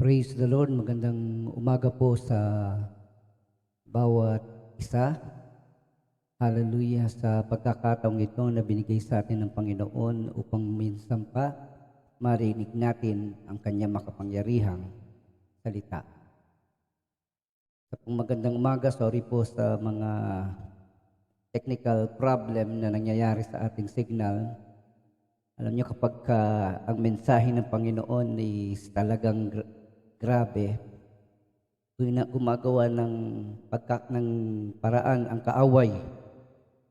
Praise the Lord. Magandang umaga po sa bawat isa. Hallelujah sa pagkakataong ito na binigay sa atin ng Panginoon upang minsan pa marinig natin ang kanyang makapangyarihang salita. Sa magandang umaga, sorry po sa mga technical problem na nangyayari sa ating signal. Alam niyo kapag ang mensahe ng Panginoon is talagang grabe, gumagawa ng paraan ang kaaway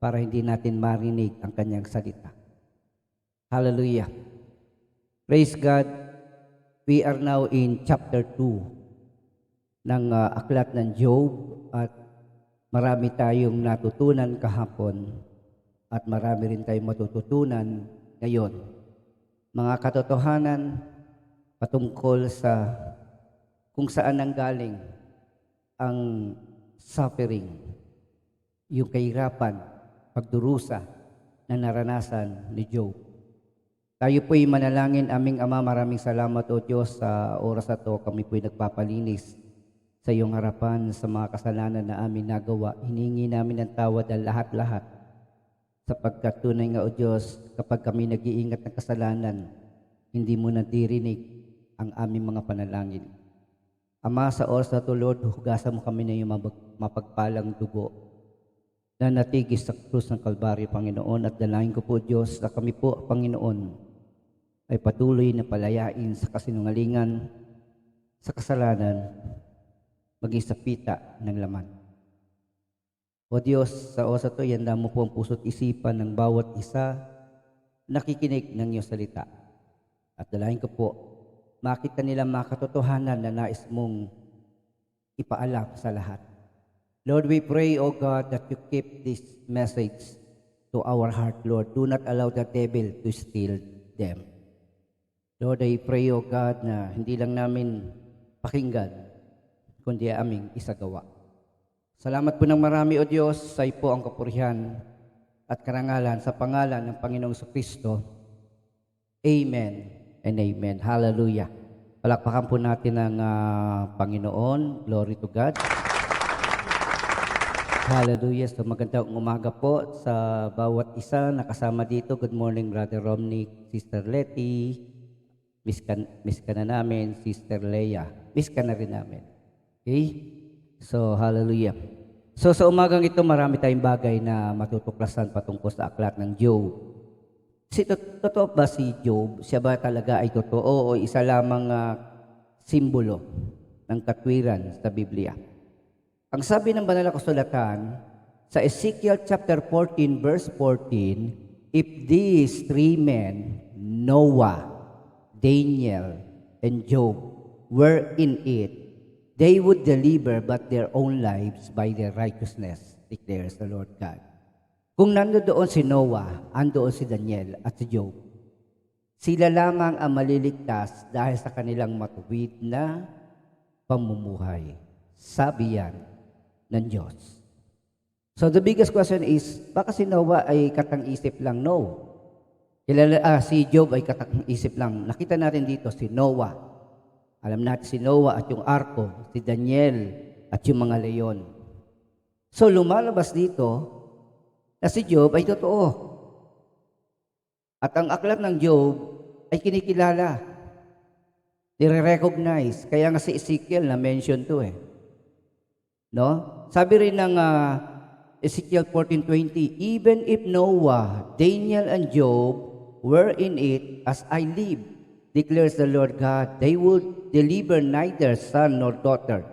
para hindi natin marinig ang kanyang salita. Hallelujah. Praise God. We are now in chapter 2 ng aklat ng Job at marami tayong natutunan kahapon at marami rin tayong matututunan ngayon. Mga katotohanan patungkol sa kung saan nanggaling ang suffering, yung kahirapan, pagdurusa na naranasan ni Job. Tayo po'y manalangin. Aming Ama, maraming salamat o Diyos sa oras na to. Kami po'y nagpapalinis sa iyong harapan sa mga kasalanan na aming nagawa. Hiningi namin ng tawad ang lahat-lahat sapagkat tunay nga o Diyos, kapag kami nag-iingat ng kasalanan, hindi mo natirinig ang aming mga panalangin. Ama, sa oras na to, Lord, hugasan mo kami na yung mapagpalang dugo na natigis sa krus ng Kalbaryo, Panginoon. At dalangin ko po, Diyos, na kami po, Panginoon, ay patuloy na palayain sa kasinungalingan, sa kasalanan, maging sa pita ng laman. O Diyos, sa oras na to, yanda mo po ang puso't isipan ng bawat isa nakikinig ng iyong salita. At dalangin ko po, makita nila mga katotohanan na nais mong ipaalam sa lahat. Lord, we pray, O God, that you keep this message to our heart, Lord. Do not allow the devil to steal them. Lord, I pray, O God, na hindi lang namin pakinggan, kundi aming isagawa. Salamat po ng marami, O Diyos, sa iyo po ang kapurihan at karangalan sa pangalan ng Panginoong Kristo. Amen and amen. Hallelujah. Palakpakan po natin ang Panginoon. Glory to God. Hallelujah. So magandang umaga po sa bawat isa nakasama dito. Good morning, Brother Romnick, Sister Letty. Miss ka na namin, Sister Leia. Miss ka na rin namin. Okay? So, hallelujah. So, sa umagang ito, marami tayong bagay na matutuklasan patungkol sa aklat ng Job. Totoo ba si Job? Siya ba talaga ay totoo o isa lamang simbolo ng katwiran sa Biblia? Ang sabi ng banal na kasulatan sa Ezekiel chapter 14 verse 14, if these three men, Noah, Daniel, and Job, were in it, they would deliver but their own lives by their righteousness, declares the Lord God. Kung nandoon si Noah, andoon si Daniel at si Job, sila lamang ang maliligtas dahil sa kanilang matuwid na pamumuhay. Sabi yan ng Diyos. So the biggest question is, baka si Noah ay katang-isip lang? No. Si Job ay katang-isip lang. Nakita natin dito si Noah. Alam natin si Noah at yung arko, si Daniel at yung mga leyon. So lumalabas dito na si Job ay totoo. At ang aklat ng Job ay kinikilala. Nire-recognize. Kaya nga si Ezekiel na-mention to No? Sabi rin ng Ezekiel 14:20, even if Noah, Daniel, and Job were in it as I live, declares the Lord God, they would deliver neither son nor daughter.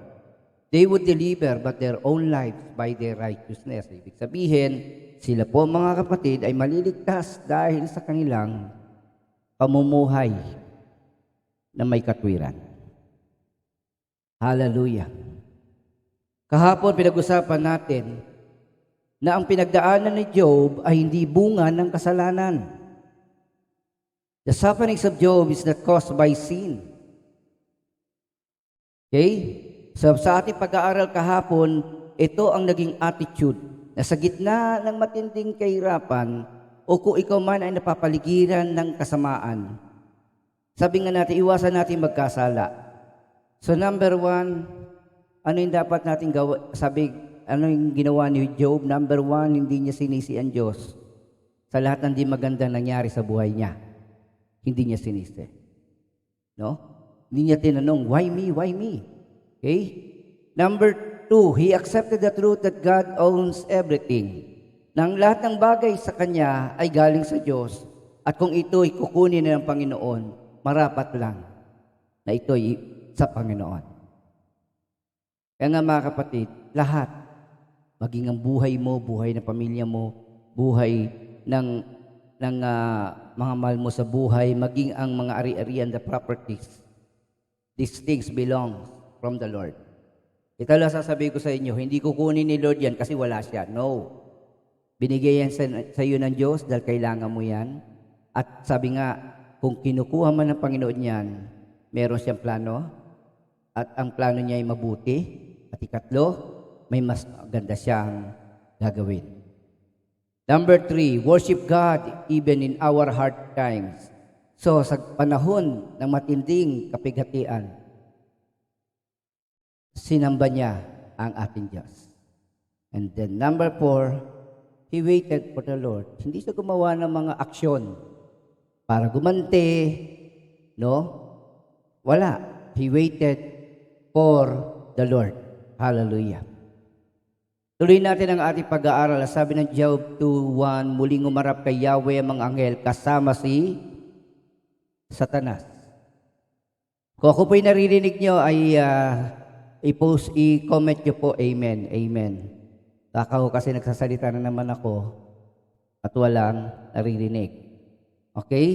They would deliver but their own lives by their righteousness. Ibig sabihin, sila po mga kapatid ay maliligtas dahil sa kanilang pamumuhay na may katwiran. Hallelujah. Kahapon pinag-usapan natin na ang pinagdaanan ni Job ay hindi bunga ng kasalanan. The sufferings of Job is not caused by sin. Okay? So sa ating pag-aaral kahapon, ito ang naging attitude na sa gitna ng matinding kahirapan o kung ikaw man ay napapaligiran ng kasamaan, sabi nga natin, iwasan natin magkasala. So number one, ano yung dapat natin ano yung ginawa ni Job? Number one, hindi niya sinisi ang Diyos sa lahat ng di maganda nangyari sa buhay niya. Hindi niya sinisi. No? Hindi niya tinanong, why me? Why me? Okay? Number two, he accepted the truth that God owns everything. Nang lahat ng bagay sa kanya ay galing sa Diyos, at kung ito'y kukunin ng Panginoon, marapat lang na ito'y sa Panginoon. Kaya nga mga kapatid, lahat, maging ang buhay mo, buhay ng pamilya mo, buhay ng mga mahal mo sa buhay, maging ang mga ari-arian, the properties, these things belong from the Lord. Ito lang sasabihin ko sa inyo, hindi kukunin ni Lord yan kasi wala siya. No. Binigay yan sa iyo ng Diyos dahil kailangan mo yan. At sabi nga, kung kinukuha man ng Panginoon yan, meron siyang plano. At ang plano niya ay mabuti. At ikatlo, may mas maganda siyang gagawin. Number three, worship God even in our hard times. So, sa panahon ng matinding kapighatian, sinamba niya ang ating Diyos. And then number four, he waited for the Lord. Hindi siya gumawa ng mga aksyon para gumante, no? Wala. He waited for the Lord. Hallelujah. Tuloy natin ang ating pag-aaral. Sabi ng Job 2:1, muling umarap kay Yahweh ang mga anghel kasama si Satanas. Kung ako po'y naririnig nyo, ay i-comment nyo po, Amen, Amen. Baka ko kasi nagsasalita na naman ako at walang naririnig. Okay?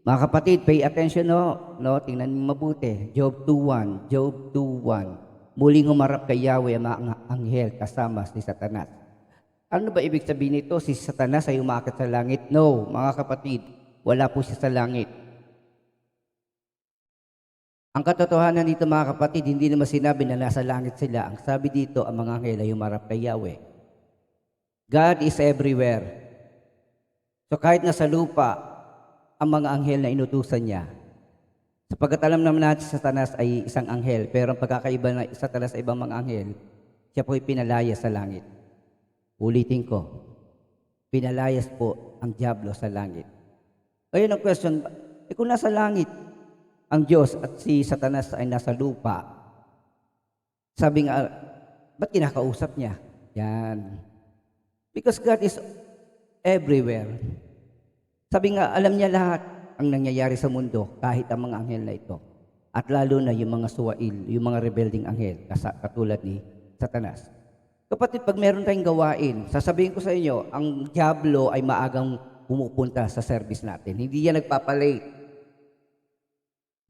Mga kapatid, pay attention no? Tingnan niyo mabuti. Job 2:1, Job 2:1. Muling umarap kay Yahweh ang mga anghel kasama si Satanas. Ano ba ibig sabihin nito? Si Satanas ay umaakit sa langit? No, mga kapatid, wala po siya sa langit. Ang katotohanan dito mga kapatid, hindi naman sinabi na nasa langit sila. Ang sabi dito, ang mga anghel ay umarap kay Yahweh. God is everywhere. So kahit nasa lupa, ang mga anghel na inutusan niya, sapagkat alam naman natin si Satanas ay isang anghel, pero ang pagkakaiba na Satanas sa ibang mga anghel, siya po ay pinalaya sa langit. Ulitin ko, pinalayas po ang diablo sa langit. Ngayon ang question, kung nasa langit ang Diyos at si Satanas ay nasa lupa, sabi nga, ba't kinakausap niya? Yan. Because God is everywhere. Sabi nga, alam niya lahat ang nangyayari sa mundo, kahit ang mga anghel na ito. At lalo na yung mga suwail, yung mga rebelding anghel, katulad ni Satanas. Kapatid, pag meron tayong gawain, sasabihin ko sa inyo, ang diablo ay maagang pumupunta sa service natin. Hindi yan nagpapalate.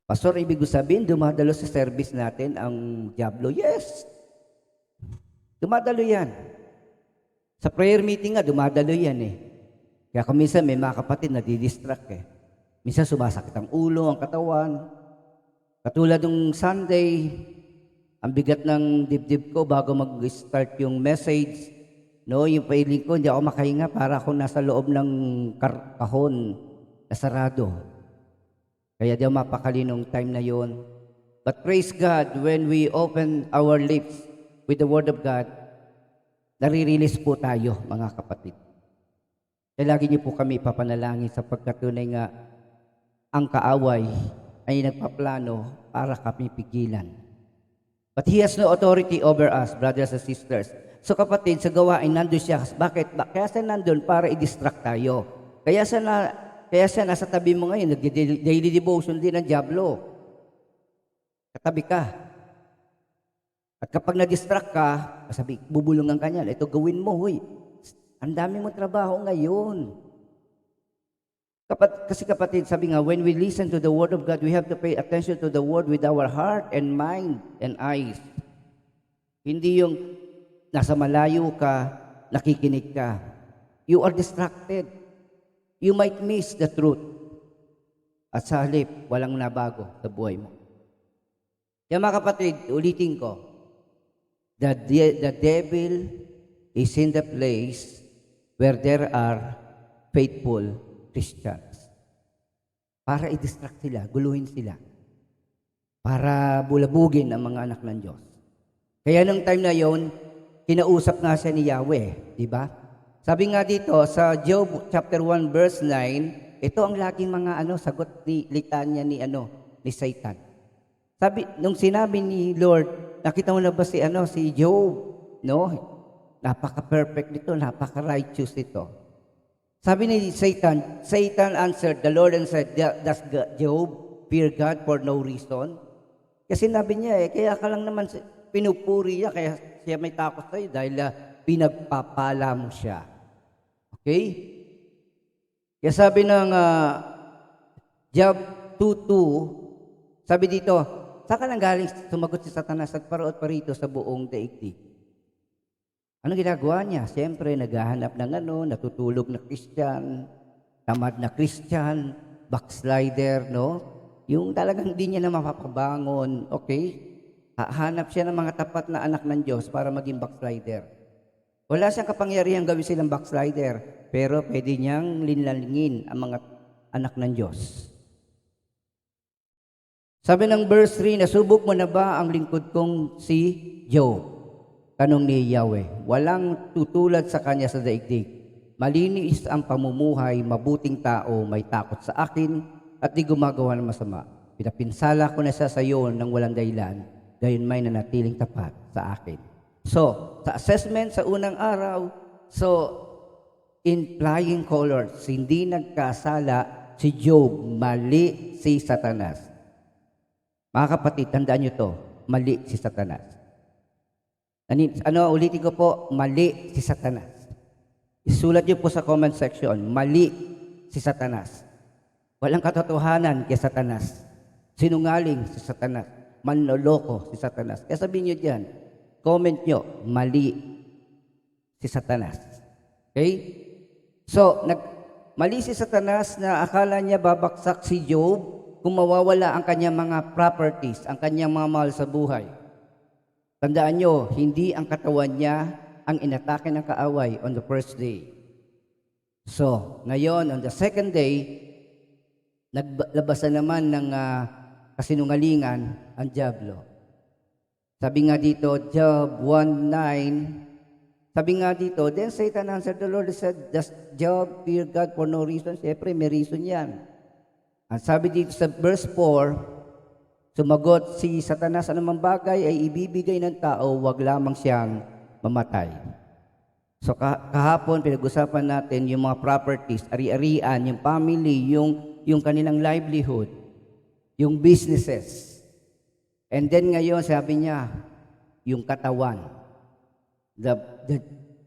Pastor, ibig sabihin, dumadalo sa service natin ang diablo? Yes! Dumadalo yan. Sa prayer meeting nga, dumadalo yan eh. Kaya kung minsan may mga kapatid na didistract eh. Minsan sumasakit ang ulo, ang katawan. Katulad ng Sunday, ang bigat ng dibdib ko bago mag-start yung message. No, yung feeling ko, hindi ako makahinga para ako nasa loob ng kahon na sarado. Kaya di ako mapakali nung time na yon. But praise God, when we open our lips with the Word of God, nare-release po tayo, mga kapatid. Kaya lagi niyo po kami ipapanalangin sapagkat tunay nga ang kaaway ay nagpaplano para kami pigilan. But He has no authority over us, brothers and sisters. So kapatid, sa gawain, nandun siya. Bakit? Kaya siya nandun para i-distract tayo. Kaya siya nasa tabi mo ngayon, nag-daily devotion din ng diablo. Katabi ka. At kapag na-distract ka, sabi, bubulungan ka niya, ito gawin mo, huy. Ang dami mo trabaho ngayon. Kasi kapatid, sabi nga, when we listen to the Word of God, we have to pay attention to the Word with our heart and mind and eyes. Hindi yung nasa malayo ka, nakikinig ka. You are distracted. You might miss the truth. At sa halip, walang nabago sa buhay mo. Kaya mga kapatid, ulitin ko, the devil is in the place where there are faithful Christians. Para i-distract sila, guluhin sila. para bulabugin ang mga anak ng Diyos. Kaya nung time na yon, kinausap nga siya ni Yahweh, di ba? Sabi nga dito sa Job chapter 1 verse 9, ito ang laging mga sagot ni litanya ni Satan. Sabi nung sinabi ni Lord, nakita mo na ba si Job, no? Napaka-perfect nito, napaka-righteous nito. Sabi ni Satan answered the Lord and said, does Job fear God for no reason? Kasi sinabi niya kaya ka lang naman pinupuri niya, kaya siya may takot sa'yo dahil pinagpapala mo siya. Okay? Kaya sabi ng Job 2:2, sabi dito, saan ka nang galing? Sumagot si Satanas, nagparoot pa rito sa buong daigdig. Ano ginagawa niya? Siyempre, naghahanap ng natutulog na Christian, tamad na Christian, backslider, no? Yung talagang hindi niya na mapapabangon, okay? Hanap siya ng mga tapat na anak ng Diyos para maging backslider. Wala siyang kapangyarihan gawin silang backslider, pero pwede niyang linlalingin ang mga anak ng Diyos. Sabi ng verse 3, nasubok mo na ba ang lingkod kong si Job? Tanong ni Yahweh, walang tutulad sa kanya sa daigdig. Malinis ang pamumuhay, mabuting tao, may takot sa akin, at di gumagawa ng masama. Pinapinsala ko na siya sa iyo ng walang dahilan, gayon may nanatiling tapat sa akin. So, sa assessment sa unang araw, in flying colors, hindi nagkasala si Job, mali si Satanas. Mga kapatid, tandaan nyo to, mali si Satanas. Ulitin ko po, mali si Satanas. Isulat nyo po sa comment section, mali si Satanas. Walang katotohanan kay Satanas. Sinungaling si Satanas. Manloloko si Satanas. Kaya sabihin nyo dyan, comment nyo, mali si Satanas. Okay? So, mali si Satanas na akala niya babaksak si Job kung mawawala ang kanyang mga properties, ang kanyang mga mahal sa buhay. Tandaan nyo, hindi ang katawan niya ang inatake ng kaaway on the first day. So, ngayon, on the second day, naglabas na naman ng kasinungalingan ang diablo. Sabi nga dito, Job 1:9, sabi nga dito, then Satan answered the Lord and said, does Job fear God for no reason? Siyempre, may reason yan. Ang sabi dito sa verse 4, sumagot si Satanas, anumang bagay ay ibibigay ng tao, wag lamang siyang mamatay. So kahapon, pinag-usapan natin yung mga properties, ari-arian, yung family, yung kanilang livelihood, yung businesses. And then ngayon, sabi niya, yung katawan,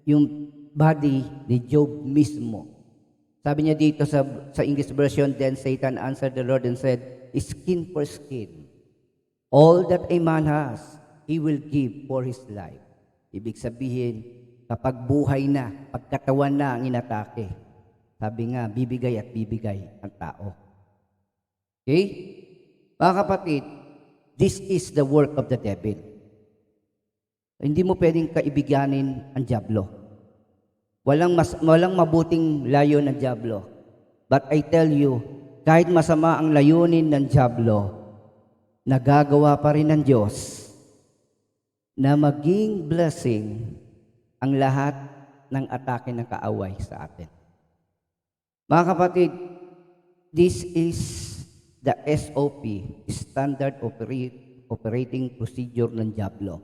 yung body ni Job mismo. Sabi niya dito sa English version, then Satan answered the Lord and said, skin for skin. All that a man has, he will give for his life. Ibig sabihin, kapag buhay na, pagkatawan na ang inatake, sabi nga, bibigay at bibigay ang tao. Okay? Mga kapatid, this is the work of the devil. Hindi mo pwedeng kaibiganin ang diablo. Walang mabuting layon ng diablo. But I tell you, kahit masama ang layunin ng diablo, nagagawa pa rin ng Diyos na maging blessing ang lahat ng atake ng kaaway sa atin. Mga kapatid, this is the SOP, Standard Operating Procedure ng diablo.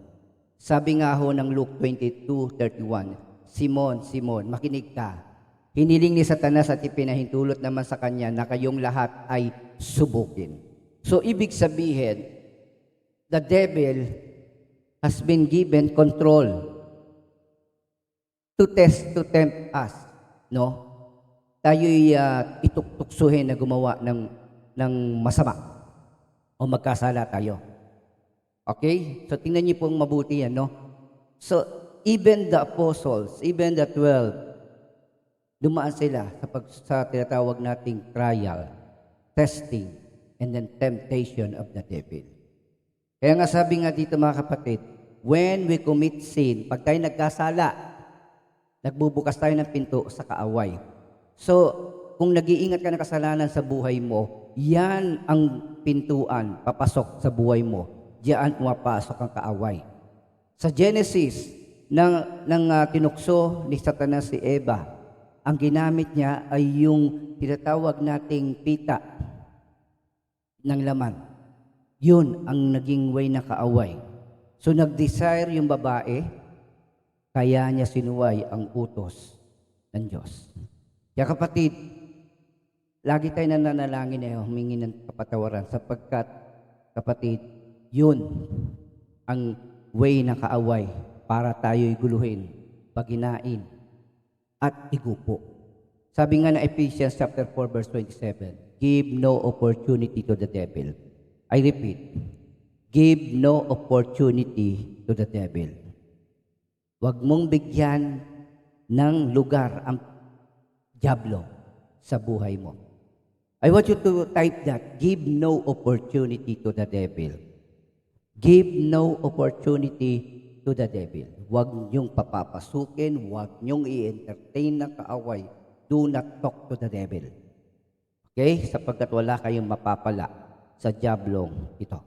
Sabi nga ho ng Luke 22:31, Simon, Simon, makinig ka. Hiniling ni Satanas at ipinahintulot naman sa kanya na kayong lahat ay subukin. So, ibig sabihin, the devil has been given control to tempt us, no? Tayo'y ituktuksuhin na gumawa ng masama o magkasala tayo. Okay? So, tingnan niyo pong mabuti yan, no? So, even the apostles, even the 12, dumaan sila sa tinatawag nating trial, testing, and then temptation of the devil. Kaya nga sabi nga dito mga kapatid, when we commit sin, pag tayo nagkasala, nagbubukas tayo ng pinto sa kaaway. So, kung nag-iingat ka ng kasalanan sa buhay mo, yan ang pintuan papasok sa buhay mo. Diyan pumapasok ang kaaway. Sa Genesis, nang tinukso ni Satanas si Eva, ang ginamit niya ay yung tinatawag nating pita ng laman. Yun ang naging way na kaaway. So nag-desire yung babae, kaya niya sinuway ang utos ng Diyos. Kaya kapatid, lagi tayo nananalangin na humingi ng kapatawaran sapagkat, kapatid, yun ang way na kaaway para tayo'y guluhin, paginain, at igupo. Sabi nga na Ephesians chapter 4 verse 27, give no opportunity to the devil. I repeat, give no opportunity to the devil. Huwag mong bigyan ng lugar ang dyablo sa buhay mo. I want you to type that, give no opportunity to the devil. Give no opportunity to the devil. Huwag niyong papapasukin, huwag niyong i-entertain na kaaway. Do not talk to the devil. Okay? Sapagkat wala kayong mapapala sa diablong ito.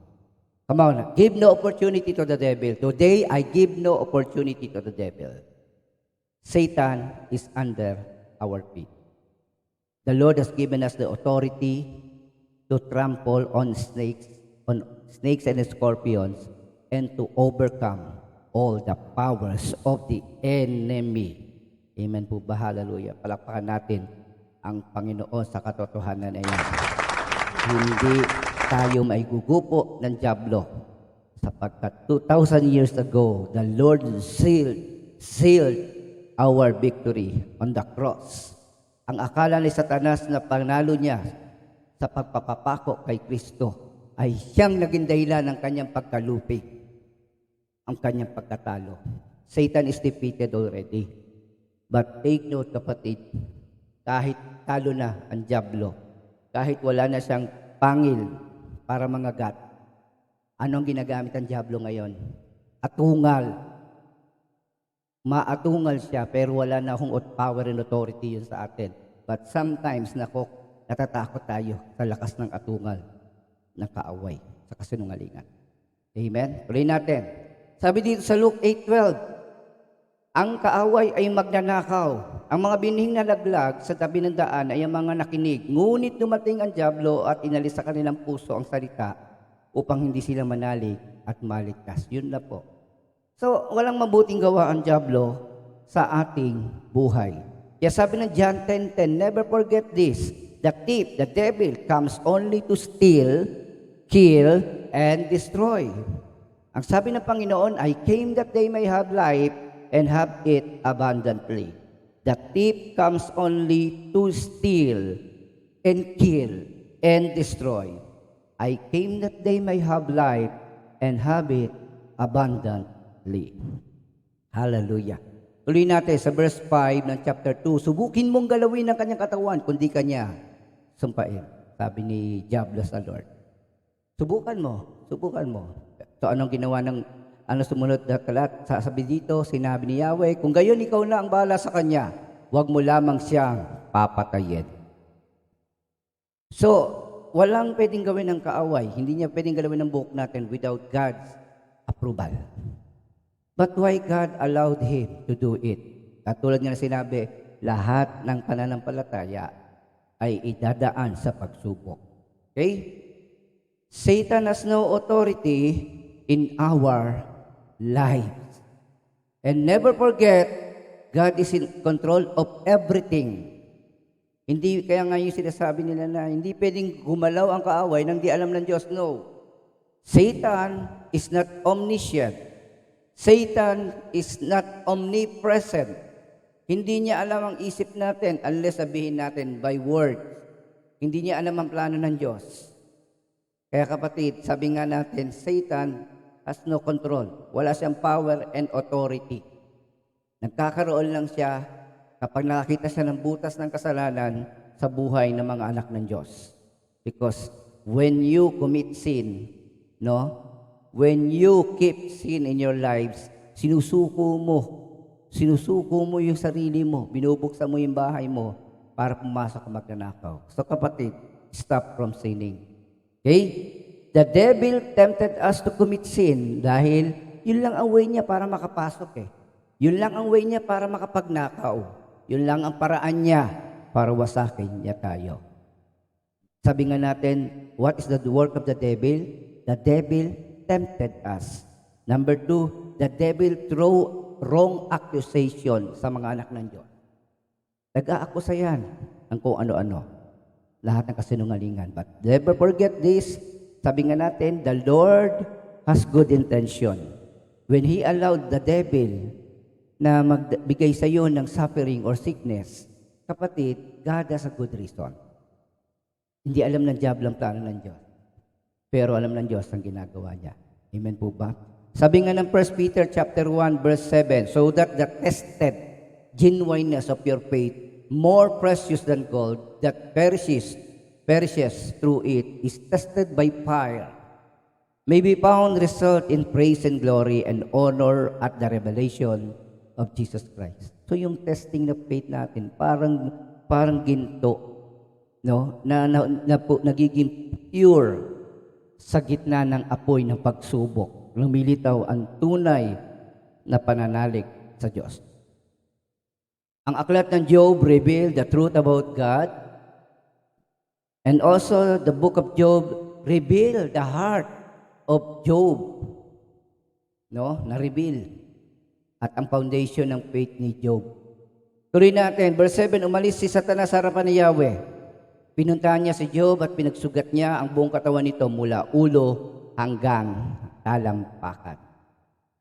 Come on, give no opportunity to the devil. Today, I give no opportunity to the devil. Satan is under our feet. The Lord has given us the authority to trample on snakes and scorpions, and to overcome all the powers of the enemy. Amen po ba? Hallelujah. Palakpakan natin ang Panginoon sa katotohanan na yan. Hindi tayo maigugupo ng dyablo sapagkat 2,000 years ago, the Lord sealed our victory on the cross. Ang akala ni Satanas na panalo niya sa pagpapapako kay Kristo ay siyang naging dahilan ng kanyang pagkalupi, ang kanyang pagkatalo. Satan is defeated already. But take note, kapatid, kahit talo na ang dyablo, kahit wala na siyang pangil para mangagat, anong ginagamit ang dyablo ngayon? Atungal. Maatungal siya, pero wala na akong power and authority yun sa atin. But sometimes, natatakot tayo sa lakas ng atungal ng kaaway sa kasinungalingan. Amen? Tuloy natin. Sabi dito sa Luke 8:12, ang kaaway ay magnanakaw. Ang mga binhing na laglag sa tabi ng daan ay ang mga nakinig. Ngunit dumating ang dyablo at inalis sa kanilang puso ang salita upang hindi sila manalig at maligtas. Yun na po. So, walang mabuting gawa ang dyablo sa ating buhay. Kaya sabi ng John 10:10, never forget this. The thief, the devil, comes only to steal, kill, and destroy. Ang sabi ng Panginoon, I came that they may have life and have it abundantly. The thief comes only to steal and kill and destroy. I came that they may have life and have it abundantly. Hallelujah. Tuloy natin sa verse 5 ng chapter 2. Subukin mong galawin ang kanyang katawan, kundi kanya sumpain. Sabi ni Diablo sa Lord. Subukan mo. So anong ginawa ng sumunod na talat? Sabi dito, sinabi ni Yahweh, kung gayon ikaw na ang bahala sa kanya, huwag mo lamang siyang papatayin. So, walang pwedeng gawin ng kaaway. Hindi niya pwedeng gawin ng buhok natin without God's approval. But why God allowed him to do it? Katulad nga na sinabi, lahat ng pananampalataya ay idadaan sa pagsubok. Okay? Satan has no authority in our lives. And never forget, God is in control of everything. Hindi, kaya nga yung sinasabi nila na hindi pwedeng gumalaw ang kaaway nang di alam ng Diyos. No. Satan is not omniscient. Satan is not omnipresent. Hindi niya alam ang isip natin unless sabihin natin by word. Hindi niya alam ang plano ng Diyos. Kaya kapatid, sabi nga natin, Satan has no control. Wala siyang power and authority. Nagkakaroon lang siya kapag nakakita siya ng butas ng kasalanan sa buhay ng mga anak ng Diyos. Because when you commit sin, when you keep sin in your lives, sinusuko mo yung sarili mo, binubuksan mo yung bahay mo para pumasok ang magnanakaw. So kapatid, stop from sinning. Okay? The devil tempted us to commit sin dahil yun lang ang way niya para makapasok eh. Yun lang ang way niya para makapagnakaw. Yun lang ang paraan niya para wasakin niya tayo. Sabi nga natin, what is the work of the devil? The devil tempted us. Number 2, the devil throw wrong accusation sa mga anak ng Diyos. Nag-aakusa yan ng kung ano-ano. Lahat ng kasinungalingan. But never forget this. Sabi nga natin, the Lord has good intention. When He allowed the devil na magbigay sa iyo ng suffering or sickness, kapatid, God has a good reason. Hindi alam ng diablo ang plano ng Diyos. Pero alam ng Diyos ang ginagawa niya. Amen po ba? Sabi nga ng 1 Peter chapter 1 verse 7, so that the tested genuineness of your faith, more precious than gold, that perishes through it, is tested by fire, may be found result in praise and glory and honor at the revelation of Jesus Christ. So yung testing na faith natin, parang ginto, no? Nagiging pure sa gitna ng apoy ng pagsubok. Lumilitaw ang tunay na pananalig sa Diyos. Ang aklat ng Job revealed the truth about God. And also, the book of Job revealed the heart of Job. No? Na-reveal. At ang foundation ng faith ni Job. Tuloy natin, verse 7, umalis si Satanas sa harapan ni Yahweh. Pinuntahan niya si Job at pinagsugat niya ang buong katawan nito mula ulo hanggang talampakan.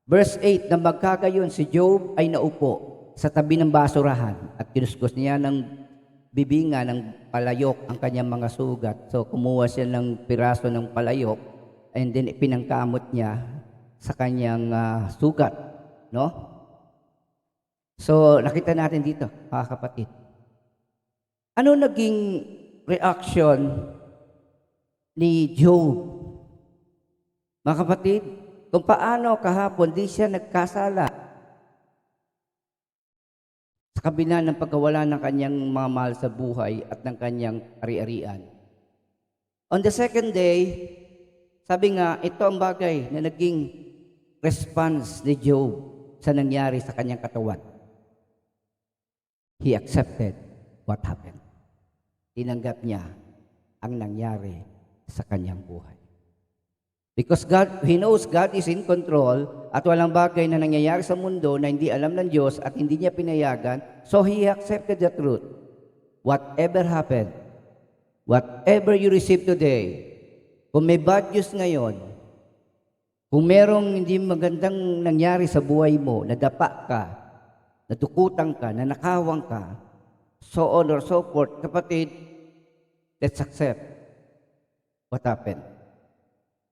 Verse 8, na magkagayon si Job ay naupo sa tabi ng basurahan at kinuskos niya ng bibinga ng palayok ang kanyang mga sugat. So, kumuha siya ng piraso ng palayok and then pinangkamot niya sa kanyang sugat. No? So, nakita natin dito, mga kapatid. Ano naging reaction ni Job? Mga kapatid, kung paano kahapon di siya nagkasala sa kabila ng pagkawala ng kanyang mga mahal sa buhay at ng kanyang ari-arian. On the second day, sabi nga, ito ang bagay na naging response ni Job sa nangyari sa kanyang katawan. He accepted what happened. Tinanggap niya ang nangyari sa kanyang buhay. Because He knows God is in control at walang bagay na nangyayari sa mundo na hindi alam ng Diyos at hindi niya pinayagan, so He accepted the truth. Whatever happened, whatever you receive today, kung may bad news ngayon, kung merong hindi magandang nangyari sa buhay mo, nadapa ka, nadukutan ka, nanakawang ka, so on or so forth, kapatid, let's accept what happened.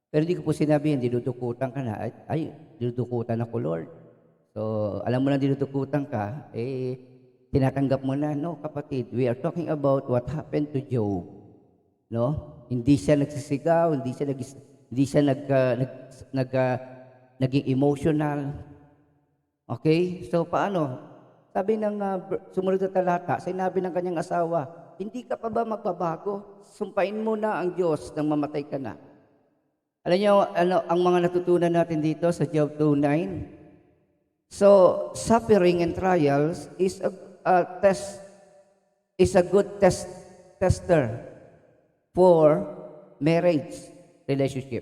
Pero hindi ko po sinabi, dinudukutan ka na, ay, dinudukutan ako, Lord. So, alam mo na dinudukutan ka, tinatanggap mo na. No, kapatid, we are talking about what happened to Job. No? Hindi siya nagsisigaw, hindi siya naging emotional. Okay? So, paano? Sabi ng sumunod na talata, sinabi ng kanyang asawa, hindi ka pa ba magbabago? Sumpain mo na ang Diyos nang mamatay ka na. Alam niyo, ang mga natutunan natin dito sa Job 2:9? So, suffering and trials is a good tester for marriage relationship.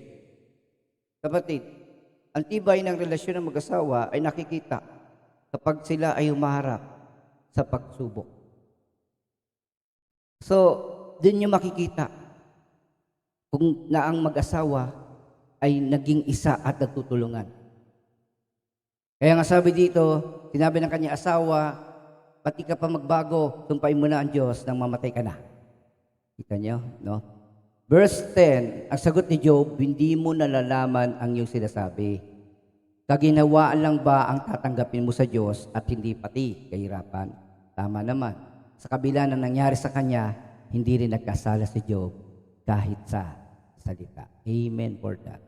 Kapatid, ang tibay ng relasyon ng mag-asawa ay nakikita kapag sila ay humaharap sa pagsubok. So, din niyo makikita kung na ang mag-asawa ay naging isa at nagtutulungan. Kaya nga sabi dito, sinabi ng kanyang asawa, pati ka pa magbago, sumpain mo na ang Diyos nang mamatay ka na. Kita niyo, no? Verse 10, ang sagot ni Job, hindi mo nalalaman ang iyong sinasabi. Kaginawaan lang ba ang tatanggapin mo sa Diyos at hindi pati kahirapan? Tama naman. Sa kabila ng nangyari sa kanya, hindi rin nagkasala si Job kahit sa salita. Amen for that.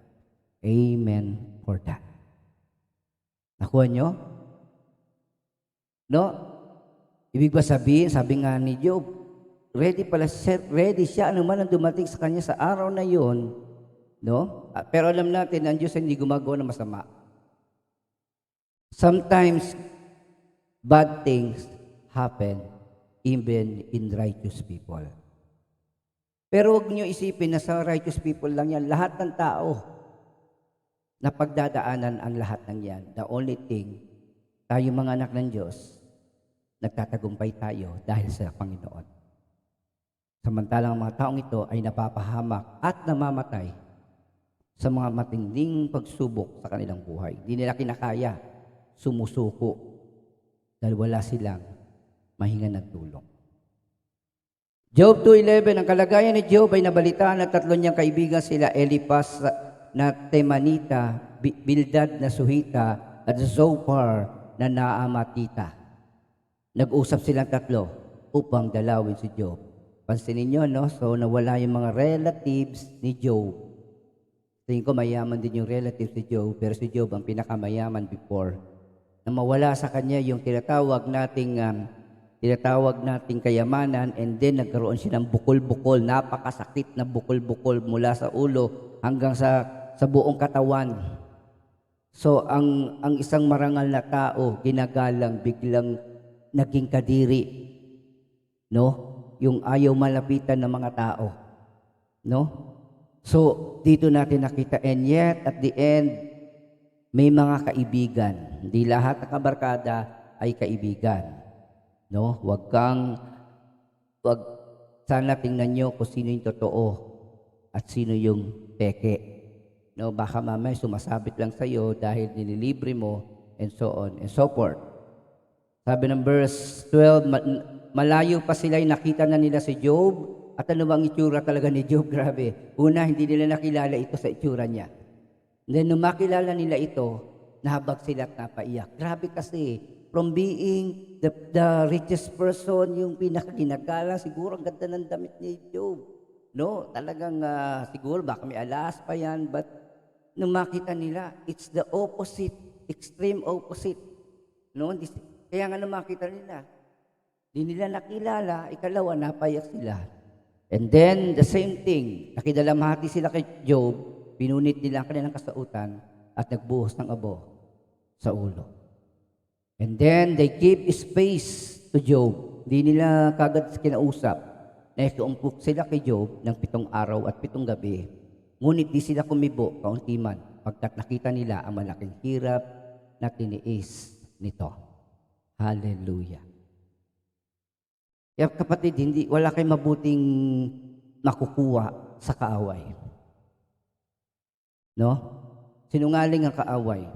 Amen for that. Nakuha nyo? No? Ibig ba sabihin, sabi nga ni Job, ready siya anuman ang dumating sa kanya sa araw na yon, no? Pero alam natin, ang Diyos ay hindi gumagawa ng masama. Sometimes, bad things happen even in righteous people. Pero huwag niyo isipin na sa righteous people lang yan. Lahat ng tao na pagdadaanan ang lahat ng yan. The only thing, tayo mga anak ng Diyos, nagtatagumpay tayo dahil sa Panginoon. Samantalang ang mga taong ito ay napapahamak at namamatay sa mga matinding pagsubok sa kanilang buhay. Hindi nila kinakaya, sumusuko dahil wala silang mahinga ng tulong. Job 2:11, ang kalagayan ni Job ay nabalitaan na tatlo niyang kaibigan sila Eliphaz na Temanita, Bildad na Suhita, at Zophar na Naamatita. Nag-usap silang tatlo upang dalawin si Job. Pansinin niyo, no? So, nawala yung mga relatives ni Job. Tingin ko mayaman din yung relatives ni Job, pero si Job ang pinakamayaman before. Na mawala sa kanya yung tinatawag nating kayamanan, and then nagkaroon siya ng bukol-bukol, napakasakit na bukol-bukol mula sa ulo hanggang sa buong katawan. So ang isang marangal na tao ginagalang biglang naging kadiri, no? Yung ayaw malapitan ng mga tao, no? So dito natin nakita, and yet at the end may mga kaibigan. Hindi lahat ng kabarkada ay kaibigan. No, sana tingnan nyo kung sino yung totoo at sino yung peke. No, baka mamaya sumasabit lang sa iyo dahil nililibre mo, and so on and so forth. Sabi ng verse 12, malayo pa sila, nakita na nila si Job, at ano bang itsura talaga ni Job? Grabe. Una, hindi nila nakilala ito sa itsura niya. And then, nung makilala nila ito, nahabag sila at napaiyak. Grabe kasi, from being the richest person, yung pinakaginagala, siguro ang ganda ng damit ni Job. No, talagang siguro baka may alas pa yan, but nung makita nila, it's the opposite, extreme opposite. No, kaya nga nung makita nila, di nila nakilala, ikalawa, napaiyak sila. And then, the same thing, nakidalamhati sila kay Job, pinunit nila ang kanilang kasautan at nagbuhos ng abo sa ulo. And then, they gave space to Job. Hindi nila kagad kinausap. Nakiumpok sila kay Job ng 7 araw at 7 gabi. Ngunit di sila kumibo kaunti man pagkat nakita nila ang malaking hirap na tiniis nito. Hallelujah. Kaya kapatid, wala kayong mabuting makukuha sa kaaway. No? Sinungaling ang kaaway.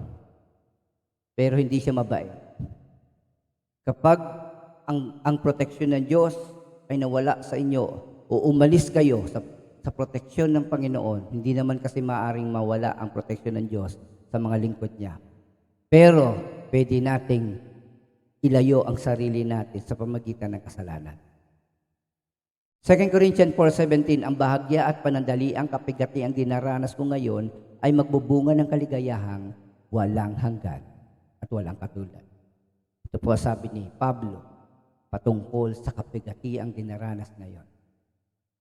Pero hindi siya mabait. Kapag ang proteksyon ng Diyos ay nawala sa inyo o umalis kayo sa proteksyon ng Panginoon, hindi naman kasi maaring mawala ang proteksyon ng Diyos sa mga lingkod niya. Pero pwede nating ilayo ang sarili natin sa pamagitan ng kasalanan. 2 Corinthians 4:17, ang bahagya at panandaliang kapigatiang dinaranas ko ngayon ay magbubunga ng kaligayahang walang hanggan at walang katulad. Ito po sabi ni Pablo patungkol sa kapigatiang dinaranas ngayon.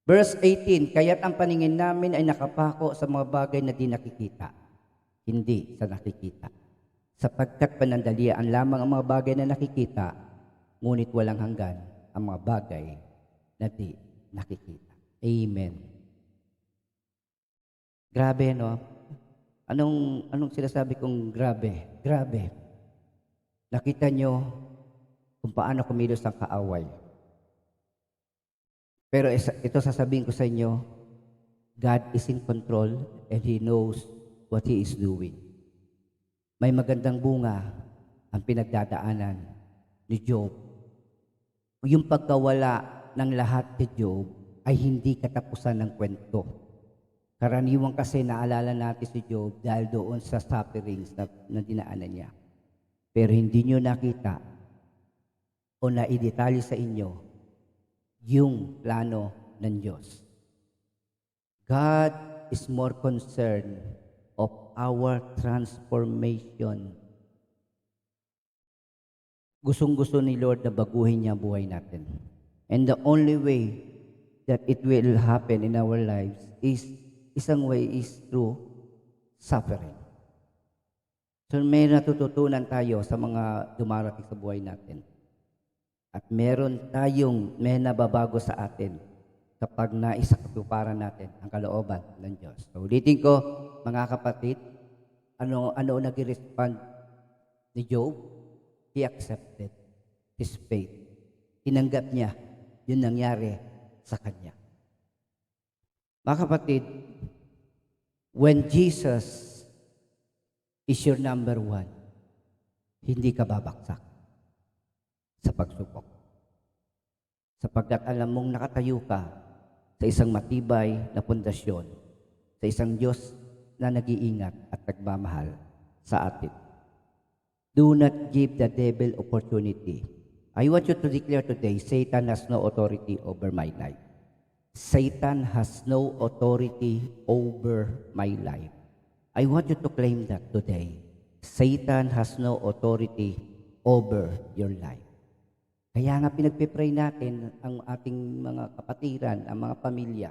Verse 18, kaya't ang paningin namin ay nakapako sa mga bagay na di nakikita, hindi sa nakikita. Sapagkat panandalian lamang ang mga bagay na nakikita, ngunit walang hanggan ang mga bagay na di nakikita. Amen. Grabe, no? Anong sinasabi kong grabe? Grabe. Nakita nyo kung paano kumilos ang kaaway. Pero ito sasabihin ko sa inyo, God is in control and He knows what He is doing. May magandang bunga ang pinagdadaanan ni Job. Yung pagkawala ng lahat ni Job ay hindi katapusan ng kwento. Karaniwang kasi naalala natin si Job dahil doon sa sufferings na dinaanan niya. Pero hindi nyo nakita o naidetalye sa inyo yung plano ng Diyos. God is more concerned of our transformation. Gustong-gusto ni Lord na baguhin niya ang buhay natin. And the only way that it will happen in our lives is, isang way is through suffering. So may natututunan tayo sa mga dumarating sa buhay natin. At may nababago sa atin kapag naisakatuparan natin ang kalooban ng Diyos. So ulitin ko, mga kapatid, ano nag-respond ni Job? He accepted his faith. Tinanggap niya yung nangyari sa kanya. Mga kapatid, when Jesus is your number one, hindi ka babaksak sa pagsubok. Sapagkat alam mong nakatayo ka sa isang matibay na pundasyon, sa isang Diyos na nag-iingat at nagmamahal sa atin. Do not give the devil opportunity. I want you to declare today, Satan has no authority over my life. Satan has no authority over my life. I want you to claim that today. Satan has no authority over your life. Kaya nga pinagpipray natin ang ating mga kapatiran, ang mga pamilya,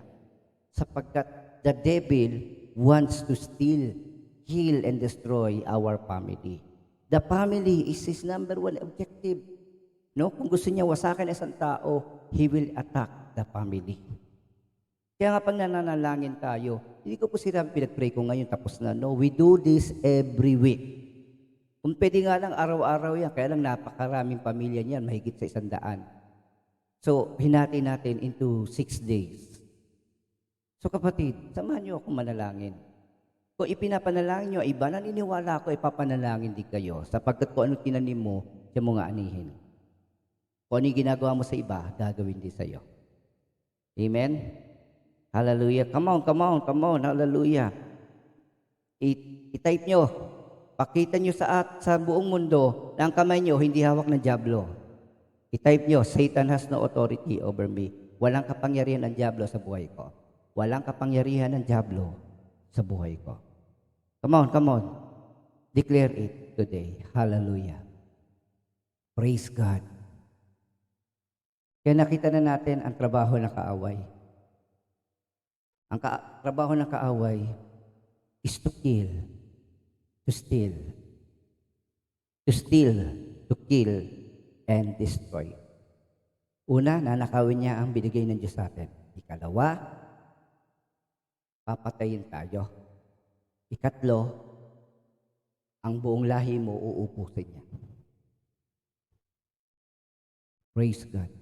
sapagkat the devil wants to steal, kill, and destroy our family. The family is his number one objective. No? Kung gusto niya wasakin isang tao, he will attack the family. Kaya nga pag nananalangin tayo, hindi ko po sila pinag-pray ko ngayon tapos na. No, we do this every week. Kung pwede nga lang araw-araw yan, kaya lang napakaraming pamilya niyan, mahigit sa 100. So, hinati natin into 6 days. So kapatid, samahan niyo ako manalangin. Kung ipinapanalangin niyo, iba, naniniwala ako, ipapanalangin din kayo. Sapagkat kung anong tinanim mo, siya mo nga anihin. Kung ano yung ginagawa mo sa iba, gagawin din sa'yo. Amen? Hallelujah. Come on. Hallelujah. I-type nyo. Pakita nyo sa buong mundo na ang kamay nyo hindi hawak ng dyablo. I-type nyo, Satan has no authority over me. Walang kapangyarihan ng dyablo sa buhay ko. Walang kapangyarihan ng dyablo sa buhay ko. Come on. Declare it today. Hallelujah. Praise God. Kaya nakita na natin ang trabaho ng kaaway. Ang trabaho ng kaaway is to kill, to steal, to kill, and destroy. Una, nanakawin niya ang binigay ng Diyos sa atin. Ikalawa, papatayin tayo. Ikatlo, ang buong lahi mo uupusin niya. Praise God.